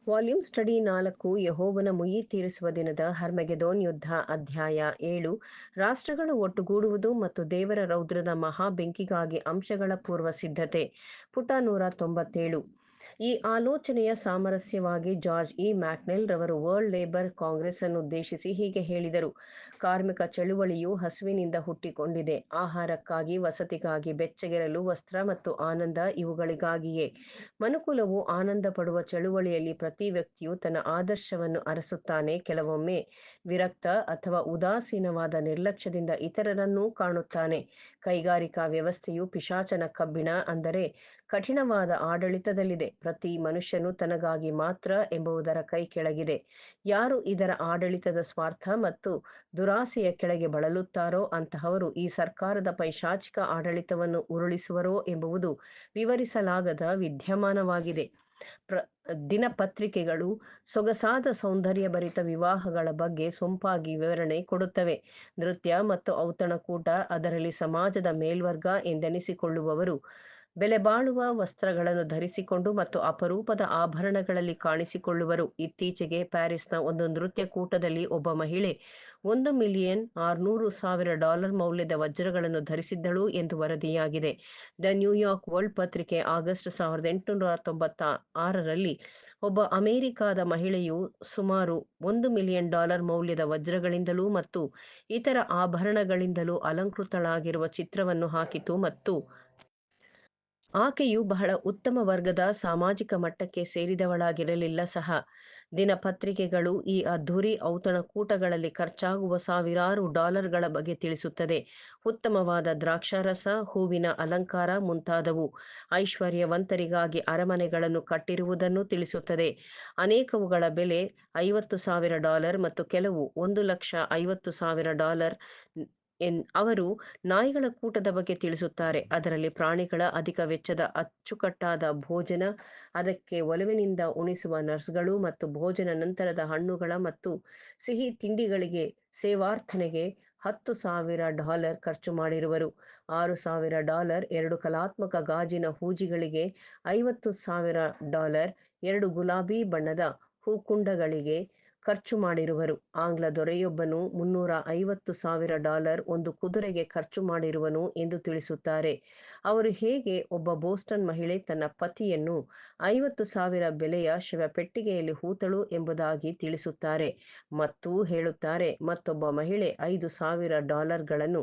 Volume study 4 ಯೆಹೋವನ ಮುಯ್ಯಿ ತೀರಿಸುವ ದಿನದ ಹರ್ಮೆಗೆದೋನ್ ಯುದ್ಧ ಅಧ್ಯಾಯ 7 ರಾಷ್ಟ್ರಗಳು ಒಟ್ಟುಗೂಡುವುದು ಮತ್ತು ದೇವರ ರೌದ್ರದ ಮಹಾ ಬೆಂಕಿಗಾಗಿ ಅಂಶಗಳ ಪೂರ್ವ ಸಿದ್ಧತೆ ಪುಟ 197. ಈ ಆಲೋಚನೆಯ ಸಾಮರಸ್ಯವಾಗಿ ಜಾರ್ಜ್ ಇ ಮ್ಯಾಕ್ನೆಲ್ ರವರು ವರ್ಲ್ಡ್ ಲೇಬರ್ ಕಾಂಗ್ರೆಸ್ ಅನ್ನು ಉದ್ದೇಶಿಸಿ ಹೀಗೆ ಹೇಳಿದರು. ಕಾರ್ಮಿಕ ಚಳುವಳಿಯು ಹಸಿವಿನಿಂದ ಹುಟ್ಟಿಕೊಂಡಿದೆ. ಆಹಾರಕ್ಕಾಗಿ, ವಸತಿಗಾಗಿ, ಬೆಚ್ಚಗಿರಲು, ವಸ್ತ್ರ ಮತ್ತು ಆನಂದ ಇವುಗಳಿಗಾಗಿಯೇ. ಮನುಕುಲವು ಆನಂದ ಪಡುವ ಚಳುವಳಿಯಲ್ಲಿ ಪ್ರತಿ ವ್ಯಕ್ತಿಯು ತನ್ನ ಆದರ್ಶವನ್ನು ಅರಸುತ್ತಾನೆ. ಕೆಲವೊಮ್ಮೆ ವಿರಕ್ತ ಅಥವಾ ಉದಾಸೀನವಾದ ನಿರ್ಲಕ್ಷ್ಯದಿಂದ ಇತರರನ್ನೂ ಕಾಣುತ್ತಾನೆ. ಕೈಗಾರಿಕಾ ವ್ಯವಸ್ಥೆಯು ಪಿಶಾಚನ ಕಬ್ಬಿಣ ಅಂದರೆ ಕಠಿಣವಾದ ಆಡಳಿತದಲ್ಲಿದೆ. ಪ್ರತಿ ಮನುಷ್ಯನು ತನಗಾಗಿ ಮಾತ್ರ ಎಂಬುದರ ಕೈ ಕೆಳಗಿದೆ. ಯಾರು ಇದರ ಆಡಳಿತದ ಸ್ವಾರ್ಥ ಮತ್ತು ದುರಾಸೆಯ ಕೆಳಗೆ ಬಳಲುತ್ತಾರೋ ಅಂತಹವರು ಈ ಸರ್ಕಾರದ ಪೈಶಾಚಿಕ ಆಡಳಿತವನ್ನು ಉರುಳಿಸುವರೋ ಎಂಬುದು ವಿವರಿಸಲಾಗದ ವಿದ್ಯಮಾನವಾಗಿದೆ. ದಿನಪತ್ರಿಕೆಗಳು ಸೊಗಸಾದ ಸೌಂದರ್ಯಭರಿತ ವಿವಾಹಗಳ ಬಗ್ಗೆ ಸೊಂಪಾಗಿ ವಿವರಣೆ ಕೊಡುತ್ತವೆ. ನೃತ್ಯ ಮತ್ತು ಔತಣಕೂಟ, ಅದರಲ್ಲಿ ಸಮಾಜದ ಮೇಲ್ವರ್ಗ ಎಂದೆನಿಸಿಕೊಳ್ಳುವವರು ಬೆಲೆಬಾಳುವ ವಸ್ತ್ರಗಳನ್ನು ಧರಿಸಿಕೊಂಡು ಮತ್ತು ಅಪರೂಪದ ಆಭರಣಗಳಲ್ಲಿ ಕಾಣಿಸಿಕೊಳ್ಳುವರು. ಇತ್ತೀಚೆಗೆ ಪ್ಯಾರಿಸ್ನ ಒಂದು ನೃತ್ಯಕೂಟದಲ್ಲಿ ಒಬ್ಬ ಮಹಿಳೆ $1,600,000 ಮೌಲ್ಯದ ವಜ್ರಗಳನ್ನು ಧರಿಸಿದ್ದಳು ಎಂದು ವರದಿಯಾಗಿದೆ. ದ ನ್ಯೂಯಾರ್ಕ್ ವರ್ಲ್ಡ್ ಪತ್ರಿಕೆ ಆಗಸ್ಟ್ 1896ರಲ್ಲಿ ಒಬ್ಬ ಅಮೆರಿಕಾದ ಮಹಿಳೆಯು ಸುಮಾರು $1,000,000 ಮೌಲ್ಯದ ವಜ್ರಗಳಿಂದಲೂ ಮತ್ತು ಇತರ ಆಭರಣಗಳಿಂದಲೂ ಅಲಂಕೃತಳಾಗಿರುವ ಚಿತ್ರವನ್ನು ಹಾಕಿತು ಮತ್ತು ಆಕೆಯು ಬಹಳ ಉತ್ತಮ ವರ್ಗದ ಸಾಮಾಜಿಕ ಮಟ್ಟಕ್ಕೆ ಸೇರಿದವಳಾಗಿರಲಿಲ್ಲ ಸಹ. ದಿನಪತ್ರಿಕೆಗಳು ಈ ಅದ್ಧೂರಿ ಔತಣಕೂಟಗಳಲ್ಲಿ ಖರ್ಚಾಗುವ ಸಾವಿರಾರು ಡಾಲರ್ಗಳ ಬಗ್ಗೆ ತಿಳಿಸುತ್ತದೆ. ಉತ್ತಮವಾದ ದ್ರಾಕ್ಷಾರಸ, ಹೂವಿನ ಅಲಂಕಾರ ಮುಂತಾದವು. ಐಶ್ವರ್ಯವಂತರಿಗಾಗಿ ಅರಮನೆಗಳನ್ನು ಕಟ್ಟಿರುವುದನ್ನು ತಿಳಿಸುತ್ತದೆ. ಅನೇಕವುಗಳ ಬೆಲೆ $50,000 ಮತ್ತು ಕೆಲವು $1,50,000. ಅವರು ನಾಯಿಗಳ ಕೂಟದ ಬಗ್ಗೆ ತಿಳಿಸುತ್ತಾರೆ, ಅದರಲ್ಲಿ ಪ್ರಾಣಿಗಳ ಅಧಿಕ ವೆಚ್ಚದ ಅಚ್ಚುಕಟ್ಟಾದ ಭೋಜನ, ಅದಕ್ಕೆ ಒಲವಿನಿಂದ ಉಣಿಸುವ ನರ್ಸ್ಗಳು ಮತ್ತು ಭೋಜನ ನಂತರದ ಹಣ್ಣುಗಳ ಮತ್ತು ಸಿಹಿ ತಿಂಡಿಗಳಿಗೆ ಸೇವಾರ್ಥನೆಗೆ $10,000 ಖರ್ಚು ಮಾಡಿರುವರು. $6,000 2 ಕಲಾತ್ಮಕ ಗಾಜಿನ ಹೂಜಿಗಳಿಗೆ, $50,000 2 ಗುಲಾಬಿ ಬಣ್ಣದ ಹೂಕುಂಡಗಳಿಗೆ ಖರ್ಚು ಮಾಡಿರುವರು. ಆಂಗ್ಲ ದೊರೆಯೊಬ್ಬನು $350,000 ಒಂದು ಕುದುರೆಗೆ ಖರ್ಚು ಮಾಡಿರುವನು ಎಂದು ತಿಳಿಸುತ್ತಾರೆ. ಅವರು ಹೇಗೆ ಒಬ್ಬ ಬೋಸ್ಟನ್ ಮಹಿಳೆ ತನ್ನ ಪತಿಯನ್ನು $50,000 ಬೆಲೆಯ ಶವಪೆಟ್ಟಿಗೆಯಲ್ಲಿ ಹೂತಳು ಎಂಬುದಾಗಿ ತಿಳಿಸುತ್ತಾರೆ ಮತ್ತು ಹೇಳುತ್ತಾರೆ, ಮತ್ತೊಬ್ಬ ಮಹಿಳೆ $5,000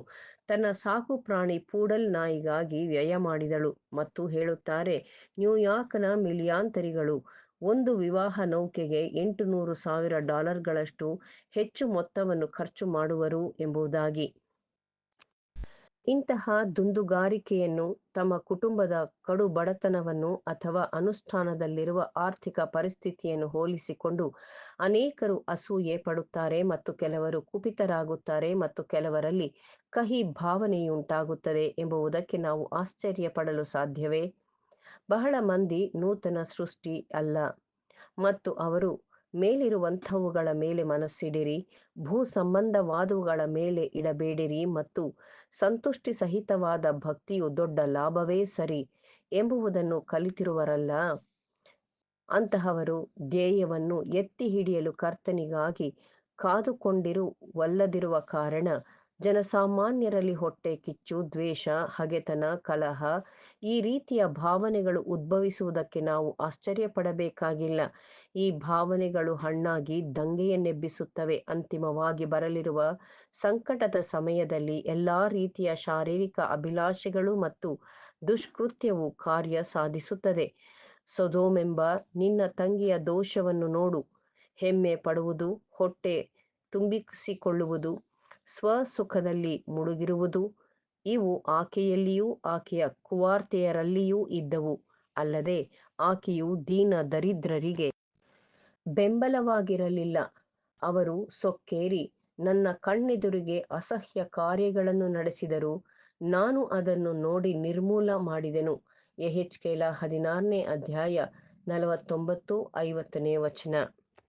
ತನ್ನ ಸಾಕುಪ್ರಾಣಿ ಪೂಡಲ್ ನಾಯಿಗಾಗಿ ವ್ಯಯ ಮಾಡಿದಳು ಮತ್ತು ಹೇಳುತ್ತಾರೆ, ನ್ಯೂಯಾರ್ಕ್ನ ಮಿಲಿಯಾಂತರಿಗಳು ಒಂದು ವಿವಾಹ ನೌಕೆಗೆ $800,000 ಹೆಚ್ಚು ಮೊತ್ತವನ್ನು ಖರ್ಚು ಮಾಡುವರು ಎಂಬುದಾಗಿ. ಇಂತಹ ದುಂದುಗಾರಿಕೆಯನ್ನು ತಮ್ಮ ಕುಟುಂಬದ ಕಡುಬಡತನವನ್ನು ಅಥವಾ ಅನುಷ್ಠಾನದಲ್ಲಿರುವ ಆರ್ಥಿಕ ಪರಿಸ್ಥಿತಿಯನ್ನು ಹೋಲಿಸಿಕೊಂಡು ಅನೇಕರು ಅಸೂಯೆ ಪಡುತ್ತಾರೆ ಮತ್ತು ಕೆಲವರು ಕುಪಿತರಾಗುತ್ತಾರೆ ಮತ್ತು ಕೆಲವರಲ್ಲಿ ಕಹಿ ಭಾವನೆಯುಂಟಾಗುತ್ತದೆ ಎಂಬುದಕ್ಕೆ ನಾವು ಆಶ್ಚರ್ಯಪಡಲು ಸಾಧ್ಯವೇ? ಬಹಳ ಮಂದಿ ನೂತನ ಸೃಷ್ಟಿ ಅಲ್ಲ ಮತ್ತು ಅವರು ಮೇಲಿರುವಂಥವುಗಳ ಮೇಲೆ ಮನಸ್ಸಿಡಿರಿ, ಭೂ ಸಂಬಂಧವಾದವುಗಳ ಮೇಲೆ ಇಡಬೇಡಿರಿ ಮತ್ತು ಸಂತುಷ್ಟಿ ಸಹಿತವಾದ ಭಕ್ತಿಯು ದೊಡ್ಡ ಲಾಭವೇ ಸರಿ ಎಂಬುದನ್ನು ಕಲಿತಿರುವರಲ್ಲ. ಅಂತಹವರು ಧ್ಯೇಯವನ್ನು ಎತ್ತಿ ಹಿಡಿಯಲು ಕರ್ತನಿಗಾಗಿ ಕಾದುಕೊಂಡಿರುವಲ್ಲದಿರುವ ಕಾರಣ ಜನಸಾಮಾನ್ಯರಲ್ಲಿ ಹೊಟ್ಟೆ ಕಿಚ್ಚು, ದ್ವೇಷ, ಹಗೆತನ, ಕಲಹ ಈ ರೀತಿಯ ಭಾವನೆಗಳು ಉದ್ಭವಿಸುವುದಕ್ಕೆ ನಾವು ಆಶ್ಚರ್ಯಪಡಬೇಕಾಗಿಲ್ಲ. ಈ ಭಾವನೆಗಳು ಹಣ್ಣಾಗಿ ದಂಗೆಯನ್ನೆಬ್ಬಿಸುತ್ತವೆ. ಅಂತಿಮವಾಗಿ ಬರಲಿರುವ ಸಂಕಟದ ಸಮಯದಲ್ಲಿ ಎಲ್ಲಾ ರೀತಿಯ ಶಾರೀರಿಕ ಅಭಿಲಾಷೆಗಳು ಮತ್ತು ದುಷ್ಕೃತ್ಯವು ಕಾರ್ಯ ಸಾಧಿಸುತ್ತದೆ. ಸೊದೋಮೆಂಬ ನಿನ್ನ ತಂಗಿಯ ದೋಷವನ್ನು ನೋಡು. ಹೆಮ್ಮೆ ಪಡುವುದು, ಹೊಟ್ಟೆ ತುಂಬಿಸಿಕೊಳ್ಳುವುದು, ಸ್ವಸುಖದಲ್ಲಿ ಮುಳುಗಿರುವುದು ಇವು ಆಕೆಯಲ್ಲಿಯೂ ಆಕೆಯ ಕುಮಾರ್ತೆಯರಲ್ಲಿಯೂ ಇದ್ದವು. ಅಲ್ಲದೆ ಆಕೆಯು ದೀನ ದರಿದ್ರರಿಗೆ ಬೆಂಬಲವಾಗಿರಲಿಲ್ಲ. ಅವರು ಸೊಕ್ಕೇರಿ ನನ್ನ ಕಣ್ಣೆದುರಿಗೆ ಅಸಹ್ಯ ಕಾರ್ಯಗಳನ್ನು ನಡೆಸಿದರು, ನಾನು ಅದನ್ನು ನೋಡಿ ನಿರ್ಮೂಲ ಮಾಡಿದೆನು. ಯೆಹೆಜ್ಕೇಲ 16ನೇ ಅಧ್ಯಾಯ 49-50ನೇ ವಚನ.